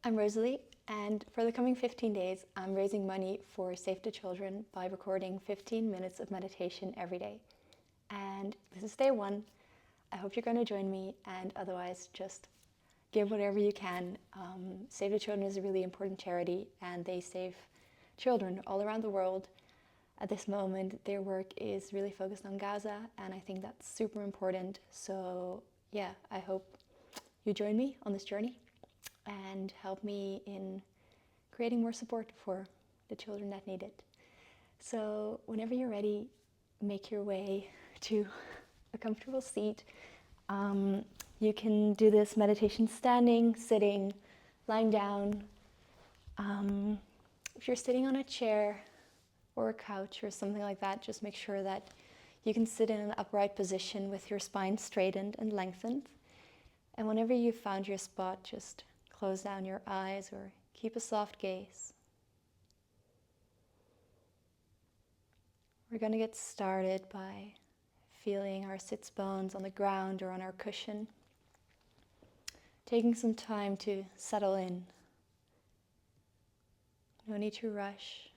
I'm Rosalie, and for the coming 15 days, I'm raising money for Safe to Children by recording 15 minutes of meditation every day. And this is day one. I hope you're going to join me, and otherwise, just give whatever you can. Save to Children is a really important charity, and they save children all around the world. At this moment, their work is really focused on Gaza, and I think that's super important. So, yeah, I hope you join me on this journey and help me in creating more support for the children that need it. So whenever you're ready, make your way to a comfortable seat. You can do this meditation standing, sitting, lying down. If you're sitting on a chair or a couch or something like that, just make sure that you can sit in an upright position with your spine straightened and lengthened. And whenever you've found your spot, just close down your eyes or keep a soft gaze. We're going to get started by feeling our sits bones on the ground or on our cushion, taking some time to settle in. No need to rush.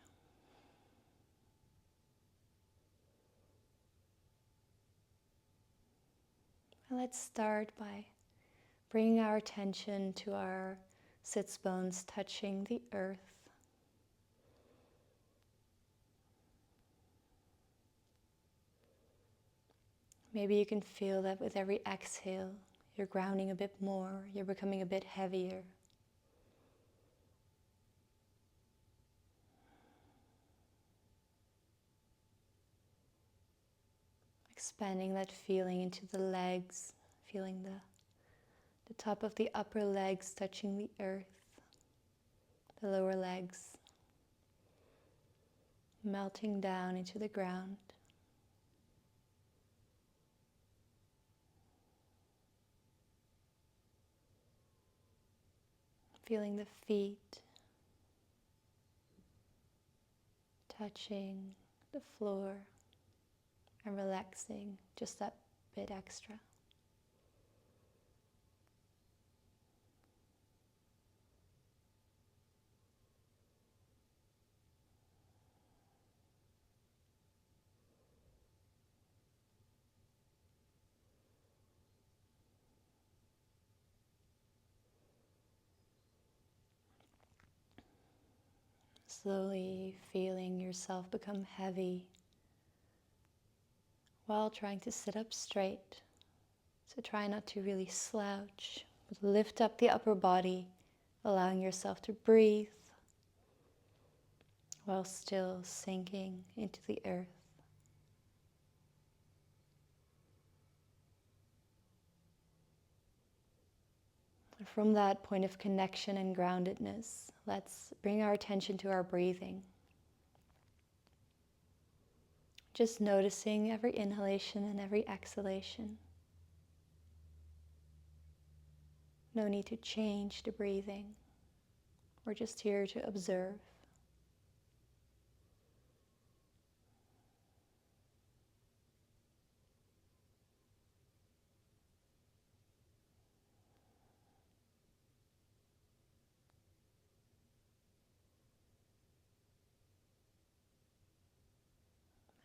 And let's start by bringing our attention to our sits bones touching the earth. Maybe you can feel that with every exhale, you're grounding a bit more, you're becoming a bit heavier. Expanding that feeling into the legs, feeling the top of the upper legs touching the earth, the lower legs melting down into the ground. Feeling the feet touching the floor and relaxing just that bit extra. Slowly feeling yourself become heavy while trying to sit up straight. So try not to really slouch, but lift up the upper body, allowing yourself to breathe while still sinking into the earth. From that point of connection and groundedness, let's bring our attention to our breathing. Just noticing every inhalation and every exhalation. No need to change the breathing. We're just here to observe.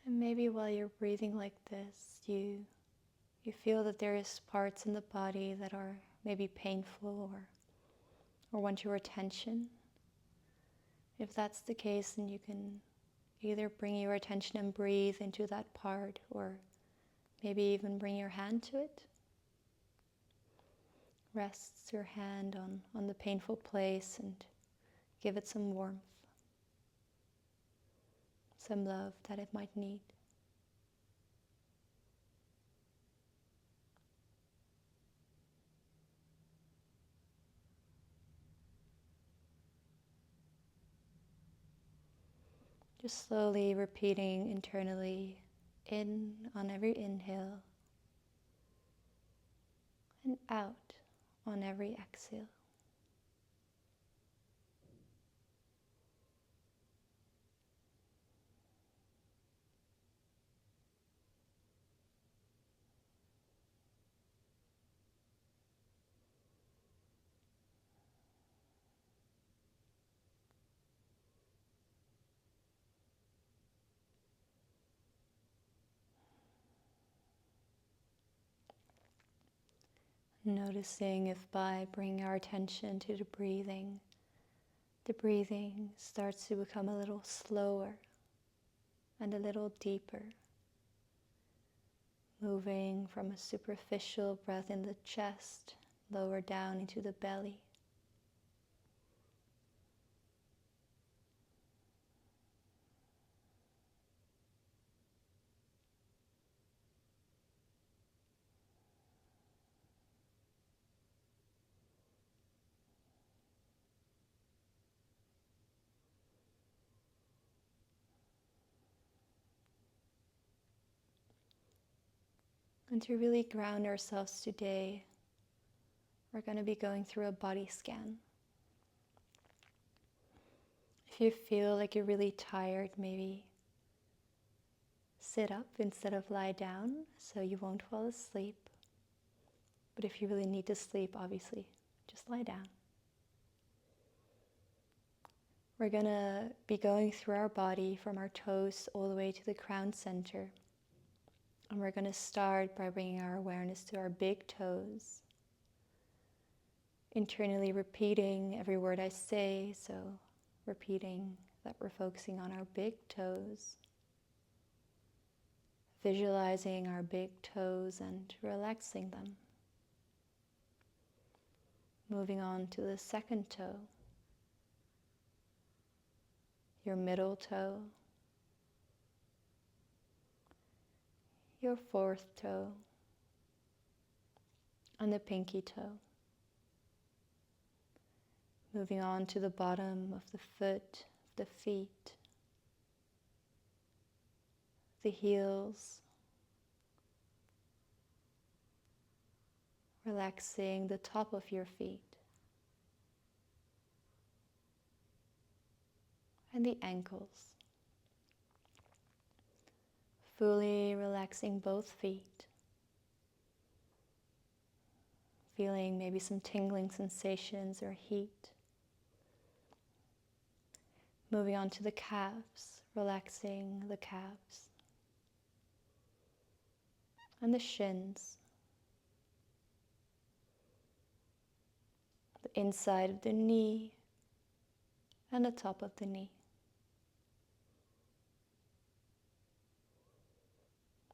And maybe while you're breathing like this, you feel that there is parts in the body that are maybe painful or want your attention. If that's the case, then you can either bring your attention and breathe into that part, or maybe even bring your hand to it. Rest your hand on the painful place and give it some warmth, some love that it might need. Just slowly repeating internally, in on every inhale, and out on every exhale. Noticing if by bringing our attention to the breathing starts to become a little slower and a little deeper, moving from a superficial breath in the chest, lower down into the belly. And to really ground ourselves today, we're going to be going through a body scan. If you feel like you're really tired, maybe sit up instead of lie down so you won't fall asleep. But if you really need to sleep, obviously, just lie down. We're going to be going through our body from our toes all the way to the crown center. And we're going to start by bringing our awareness to our big toes. Internally repeating every word I say, so repeating that we're focusing on our big toes. Visualizing our big toes and relaxing them. Moving on to the second toe. Your middle toe. Your fourth toe. And the pinky toe. Moving on to the bottom of the foot, the feet, the heels. Relaxing the top of your feet. And the ankles. Fully relaxing both feet. Feeling maybe some tingling sensations or heat. Moving on to the calves, relaxing the calves. And the shins. The inside of the knee and the top of the knee.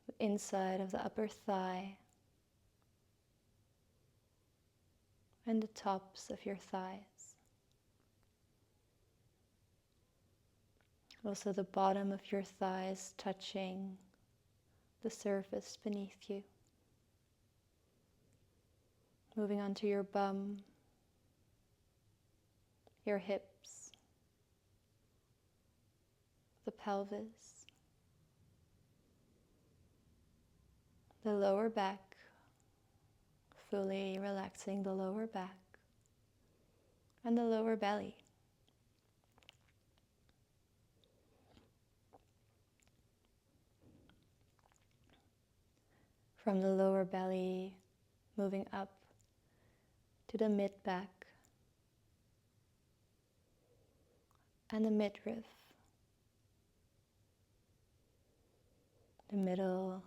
The inside of the upper thigh and the tops of your thighs. Also the bottom of your thighs touching the surface beneath you. Moving on to your bum, your hips, the pelvis, the lower back, fully relaxing the lower back, and the lower belly. From the lower belly, moving up to the mid-back and the midriff, the middle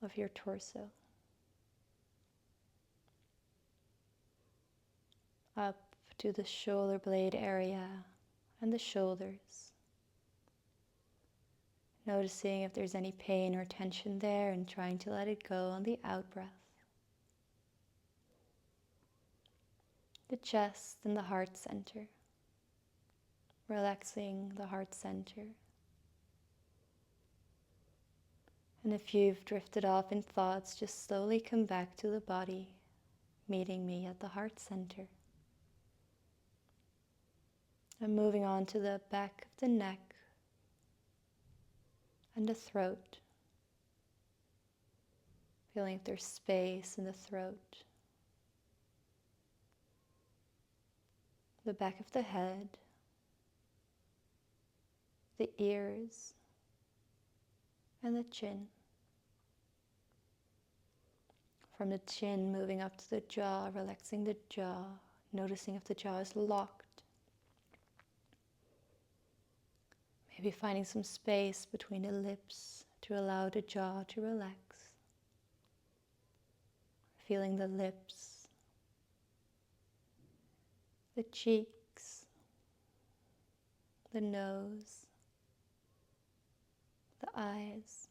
of your torso, up to the shoulder blade area and the shoulders. Noticing if there's any pain or tension there and trying to let it go on the out-breath. The chest and the heart center. Relaxing the heart center. And if you've drifted off in thoughts, just slowly come back to the body, meeting me at the heart center. And moving on to the back of the neck and the throat. Feeling if there's space in the throat. The back of the head, the ears, and the chin. From the chin moving up to the jaw, relaxing the jaw, noticing if the jaw is locked. Maybe finding some space between the lips to allow the jaw to relax. feeling the lips, the cheeks, the nose, the eyes,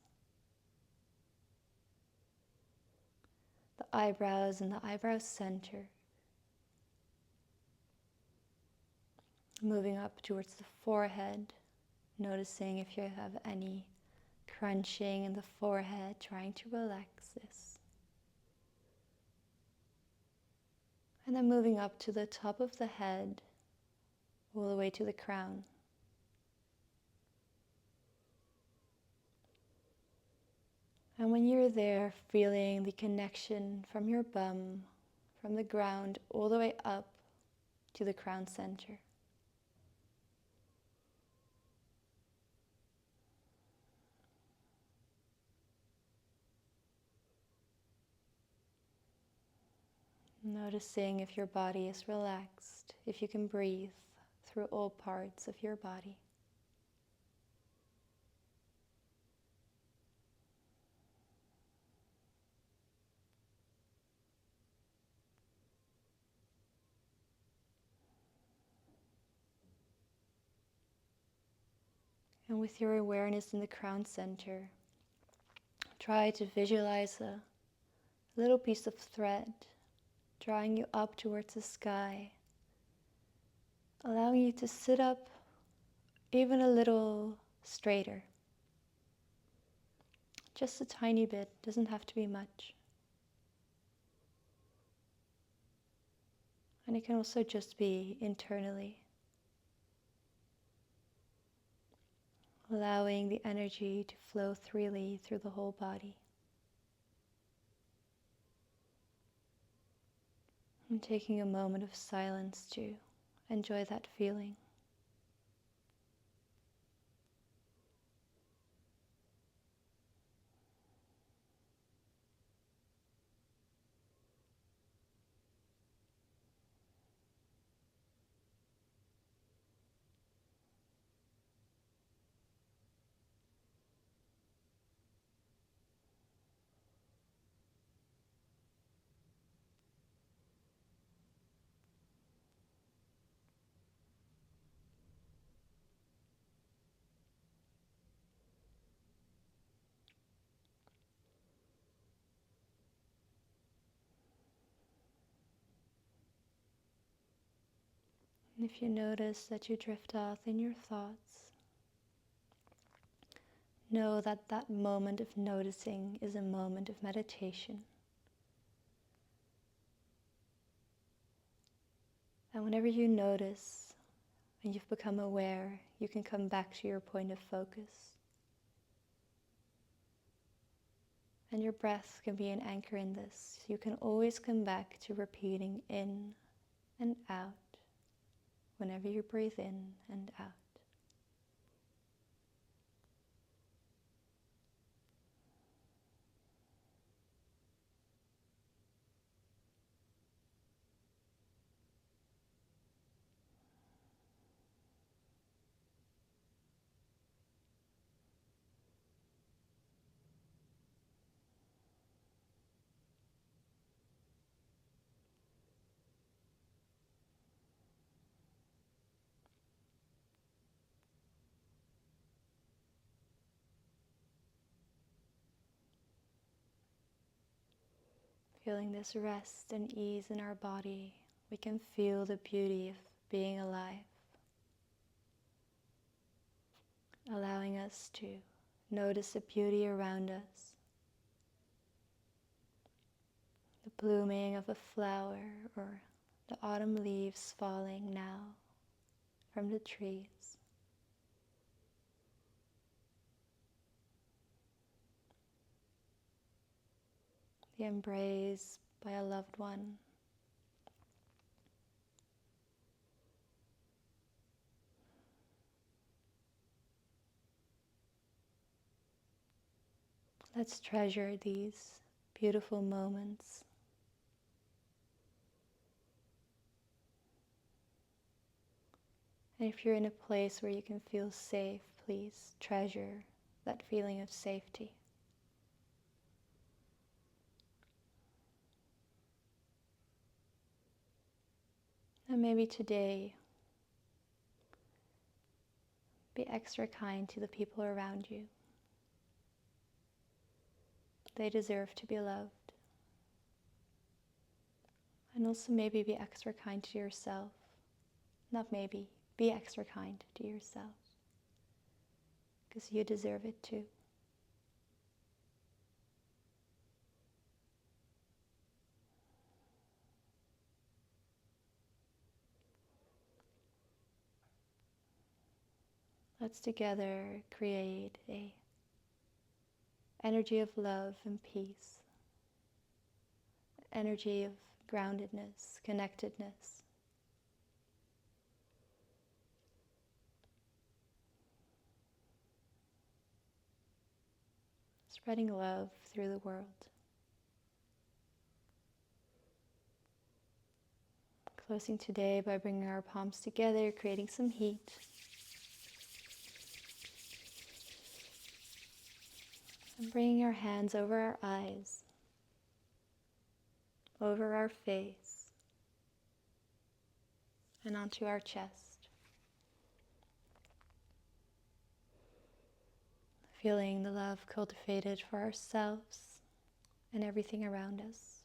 the eyebrows and the eyebrow center. Moving up towards the forehead, noticing if you have any crunching in the forehead, trying to relax this. And then moving up to the top of the head, all the way to the crown. And when you're there, feeling the connection from your bum, from the ground, all the way up to the crown center. Noticing if your body is relaxed, if you can breathe through all parts of your body. And with your awareness in the crown center, try to visualize a little piece of thread drawing you up towards the sky, allowing you to sit up even a little straighter. Just a tiny bit, doesn't have to be much. And it can also just be internally, allowing the energy to flow freely through the whole body. And taking a moment of silence to enjoy that feeling. And if you notice that you drift off in your thoughts, know that that moment of noticing is a moment of meditation. And whenever you notice and you've become aware, you can come back to your point of focus. And your breath can be an anchor in this. You can always come back to repeating in and out whenever you breathe in and out. Feeling this rest and ease in our body, we can feel the beauty of being alive, allowing us to notice the beauty around us, the blooming of a flower or the autumn leaves falling now from the trees. The embrace by a loved one. Let's treasure these beautiful moments. And if you're in a place where you can feel safe, please treasure that feeling of safety. And maybe today, be extra kind to the people around you. They deserve to be loved. And also maybe be extra kind to yourself. Not maybe, be extra kind to yourself. Because you deserve it too. Let's together create a energy of love and peace. Energy of groundedness, connectedness. Spreading love through the world. Closing today by bringing our palms together, creating some heat. And bringing our hands over our eyes, over our face, and onto our chest. Feeling the love cultivated for ourselves and everything around us.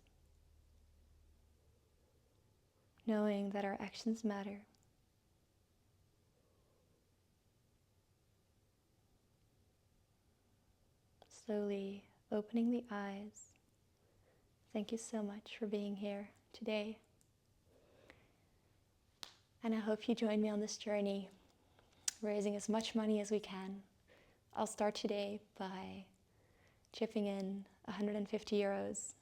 Knowing that our actions matter. Slowly opening the eyes. Thank you so much for being here today. And I hope you join me on this journey, raising as much money as we can. I'll start today by chipping in 150 euros.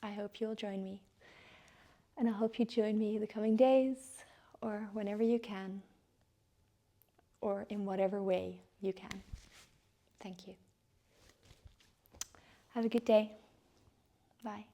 I hope you'll join me. And I hope you join me the coming days, or whenever you can, or in whatever way you can. Thank you. Have a good day. Bye.